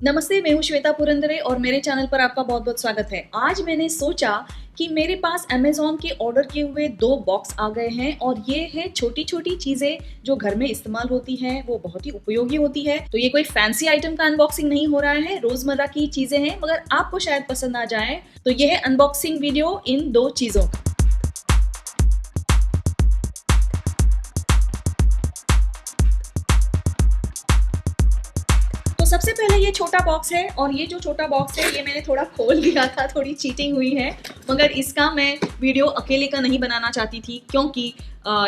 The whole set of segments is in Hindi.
नमस्ते, मैं हूँ श्वेता पुरंदरे और मेरे चैनल पर आपका बहुत बहुत स्वागत है। आज मैंने सोचा कि मेरे पास अमेज़न के ऑर्डर किए हुए 2 बॉक्स आ गए हैं और ये है छोटी-छोटी चीज़ें जो घर में इस्तेमाल होती हैं, वो बहुत ही उपयोगी होती है। तो ये कोई फैंसी आइटम का अनबॉक्सिंग नहीं हो रहा है, रोज़मर्रा की चीज़ें हैं मगर आपको शायद पसंद आ जाए। तो ये है अनबॉक्सिंग वीडियो इन 2 चीज़ों का। तो सबसे पहले ये छोटा बॉक्स है और ये जो छोटा बॉक्स है ये मैंने थोड़ा खोल लिया था, थोड़ी चीटिंग हुई है मगर इसका मैं वीडियो अकेले का नहीं बनाना चाहती थी क्योंकि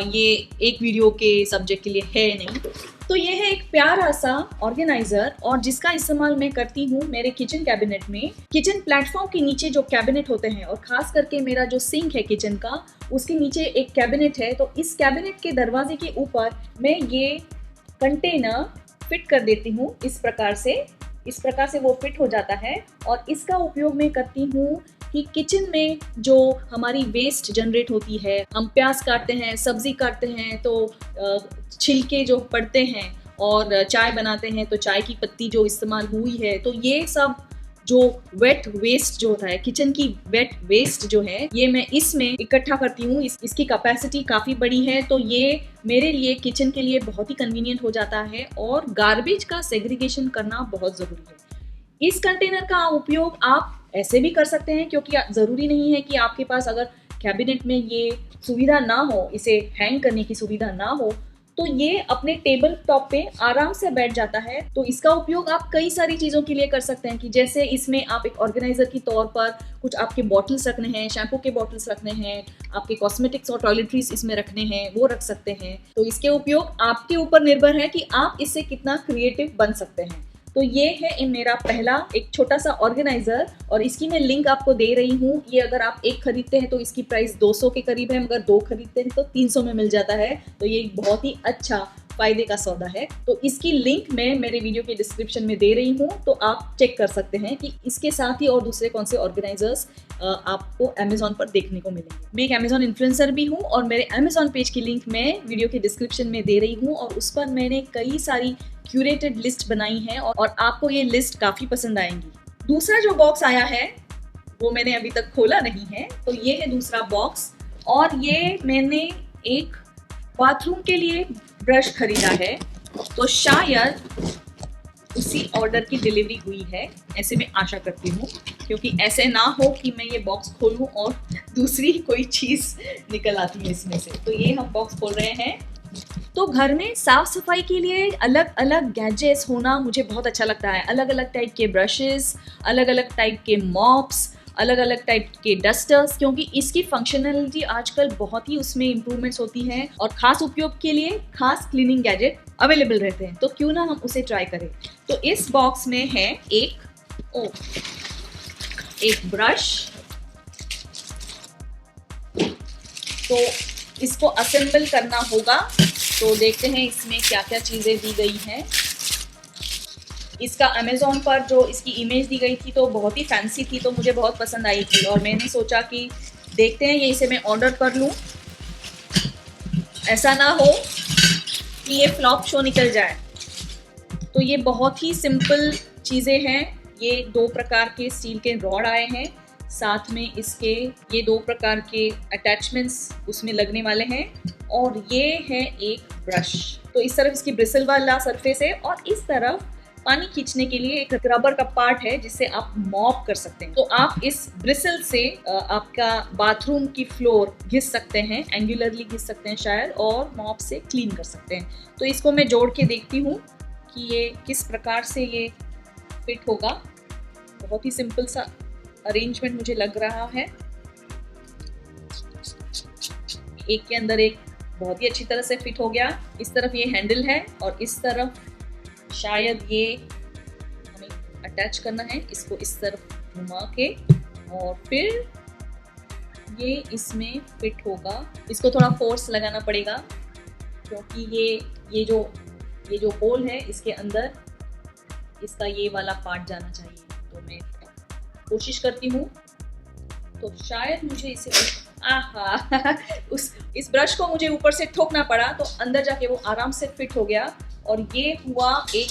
ये एक वीडियो के सब्जेक्ट के लिए है नहीं। तो ये है एक प्यारा सा ऑर्गेनाइजर और जिसका इस्तेमाल मैं करती हूँ मेरे किचन कैबिनेट में। किचन प्लेटफॉर्म के नीचे जो कैबिनेट होते हैं और खास करके मेरा जो सिंक है किचन का, उसके नीचे एक कैबिनेट है। तो इस कैबिनेट के दरवाजे के ऊपर मैं ये कंटेनर फिट कर देती हूँ इस प्रकार से वो फिट हो जाता है और इसका उपयोग मैं करती हूँ कि किचन में जो हमारी वेस्ट जनरेट होती है, हम प्याज काटते हैं, सब्जी काटते हैं तो छिलके जो पड़ते हैं और चाय बनाते हैं तो चाय की पत्ती जो इस्तेमाल हुई है, तो ये सब जो वेट वेस्ट जो होता है, किचन की वेट वेस्ट जो है, ये मैं इसमें इकट्ठा करती हूँ। इसकी कैपेसिटी काफ़ी बड़ी है तो ये मेरे लिए किचन के लिए बहुत ही कन्वीनियंट हो जाता है और गार्बेज का सेग्रीगेशन करना बहुत ज़रूरी है। इस कंटेनर का उपयोग आप ऐसे भी कर सकते हैं क्योंकि ज़रूरी नहीं है कि आपके पास अगर कैबिनेट में ये सुविधा ना हो, इसे हैंग करने की सुविधा ना हो, तो ये अपने टेबल टॉप पे आराम से बैठ जाता है। तो इसका उपयोग आप कई सारी चीज़ों के लिए कर सकते हैं कि जैसे इसमें आप एक ऑर्गेनाइजर के तौर पर कुछ आपके बॉटल्स रखने हैं, शैम्पू के बॉटल्स रखने हैं, आपके कॉस्मेटिक्स और टॉयलेटरीज इसमें रखने हैं, वो रख सकते हैं। तो इसके उपयोग आपके ऊपर निर्भर है कि आप इससे कितना क्रिएटिव बन सकते हैं। तो ये है मेरा पहला एक छोटा सा ऑर्गेनाइजर और इसकी मैं लिंक आपको दे रही हूँ। ये अगर आप एक खरीदते हैं तो इसकी प्राइस 200 के करीब है, मगर 2 खरीदते हैं तो 300 में मिल जाता है। तो ये एक बहुत ही अच्छा फायदे का सौदा है। तो इसकी लिंक मैं मेरे वीडियो के डिस्क्रिप्शन में दे रही हूँ, तो आप चेक कर सकते हैं कि इसके साथ ही और दूसरे कौन से ऑर्गेनाइजर्स आपको अमेज़न पर देखने को मिलेंगे। मैं एक अमेज़न इन्फ्लुएंसर भी हूँ और मेरे अमेज़न पेज की लिंक मैं वीडियो के डिस्क्रिप्शन में दे रही हूँ और उस पर मैंने कई सारी क्यूरेटेड लिस्ट बनाई है और आपको ये लिस्ट काफ़ी पसंद आएंगी। दूसरा जो बॉक्स आया है वो मैंने अभी तक खोला नहीं है, तो ये है दूसरा बॉक्स और ये मैंने एक बाथरूम के लिए ब्रश खरीदा है, तो शायद उसी ऑर्डर की डिलीवरी हुई है, ऐसे मैं आशा करती हूँ, क्योंकि ऐसे ना हो कि मैं ये बॉक्स खोलूँ और दूसरी कोई चीज़ निकल आती है इसमें से। तो ये हम बॉक्स खोल रहे हैं। तो घर में साफ सफाई के लिए अलग अलग गैजेट्स होना मुझे बहुत अच्छा लगता है। अलग अलग टाइप के ब्रशेस, अलग अलग टाइप के मॉप्स, अलग अलग टाइप के डस्टर्स, क्योंकि इसकी फंक्शनैलिटी आजकल बहुत ही उसमें इम्प्रूवमेंट्स होती हैं और ख़ास उपयोग के लिए खास क्लीनिंग गैजेट अवेलेबल रहते हैं। तो क्यों ना हम उसे ट्राई करें। तो इस बॉक्स में है एक ब्रश। तो इसको असेंबल करना होगा, तो देखते हैं इसमें क्या क्या चीज़ें दी गई हैं। इसका अमेज़न पर जो इसकी इमेज दी गई थी तो बहुत ही फैंसी थी, तो मुझे बहुत पसंद आई थी और मैंने सोचा कि देखते हैं ये इसे मैं ऑर्डर कर लूँ। ऐसा ना हो कि ये फ्लॉप शो निकल जाए। तो ये बहुत ही सिंपल चीज़ें हैं। ये 2 प्रकार के स्टील के रॉड आए हैं, साथ में इसके ये 2 प्रकार के अटैचमेंट्स उसमें लगने वाले हैं और ये है एक ब्रश। तो इस तरफ इसकी ब्रिसल वाला सरफेस है और इस तरफ पानी खींचने के लिए एक रबर का पार्ट है जिससे आप मॉप कर सकते हैं। तो आप इस ब्रिसल से आपका बाथरूम की फ्लोर घिस सकते हैं, एंगुलरली घिस सकते हैं शायद, और मॉप से क्लीन कर सकते हैं। तो इसको मैं जोड़ के देखती हूँ कि ये किस प्रकार से ये फिट होगा। बहुत ही सिंपल सा अरेंजमेंट मुझे लग रहा है। एक के अंदर एक बहुत ही अच्छी तरह से फिट हो गया। इस तरफ ये हैंडल है और इस तरफ शायद ये हमें अटैच करना है। इसको इस तरफ घुमा के और फिर ये इसमें फिट होगा। इसको थोड़ा फोर्स लगाना पड़ेगा क्योंकि ये जो होल है इसके अंदर इसका ये वाला पार्ट जाना चाहिए। तो मैं कोशिश करती हूँ, तो शायद मुझे इसे इस ब्रश को मुझे ऊपर से ठोकना पड़ा तो अंदर जाके वो आराम से फिट हो गया और ये हुआ एक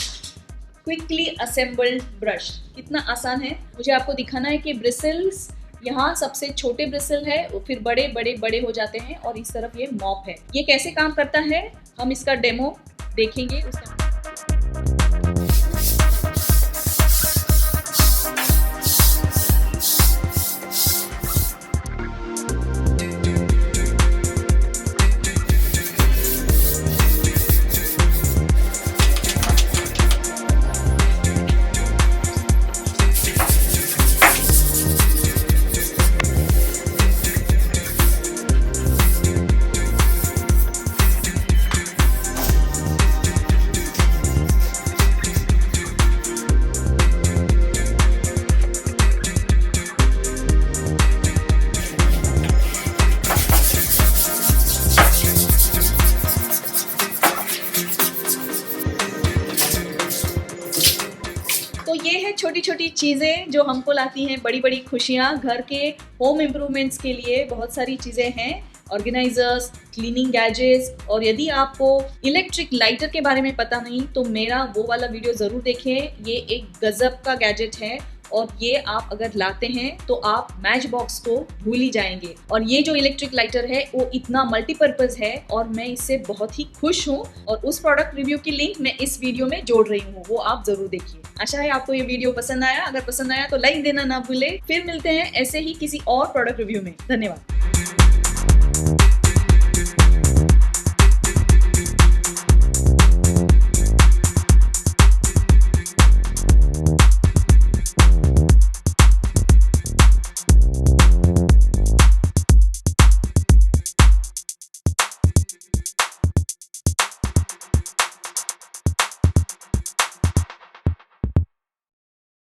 क्विकली असेंबल्ड ब्रश। कितना आसान है। मुझे आपको दिखाना है कि ब्रिसल्स यहाँ सबसे छोटे ब्रिसल है, फिर बड़े बड़े बड़े हो जाते हैं और इस तरफ ये मॉप है। ये कैसे काम करता है हम इसका डेमो देखेंगे। तो ये है छोटी छोटी चीज़ें जो हमको लाती हैं बड़ी बड़ी खुशियाँ। घर के होम इम्प्रूवमेंट्स के लिए बहुत सारी चीज़ें हैं, ऑर्गेनाइजर्स, क्लीनिंग गैजेट्स। और यदि आपको इलेक्ट्रिक लाइटर के बारे में पता नहीं तो मेरा वो वाला वीडियो ज़रूर देखें। ये एक गजब का गैजेट है और ये आप अगर लाते हैं तो आप मैच बॉक्स को भूल ही जाएंगे। और ये जो इलेक्ट्रिक लाइटर है वो इतना मल्टीपर्पज़ है और मैं इससे बहुत ही खुश हूँ। और उस प्रोडक्ट रिव्यू की लिंक मैं इस वीडियो में जोड़ रही हूँ, वो आप जरूर देखिए। आशा है आपको ये वीडियो पसंद आया। अगर पसंद आया तो लाइक देना ना भूले। फिर मिलते हैं ऐसे ही किसी और प्रोडक्ट रिव्यू में। धन्यवाद।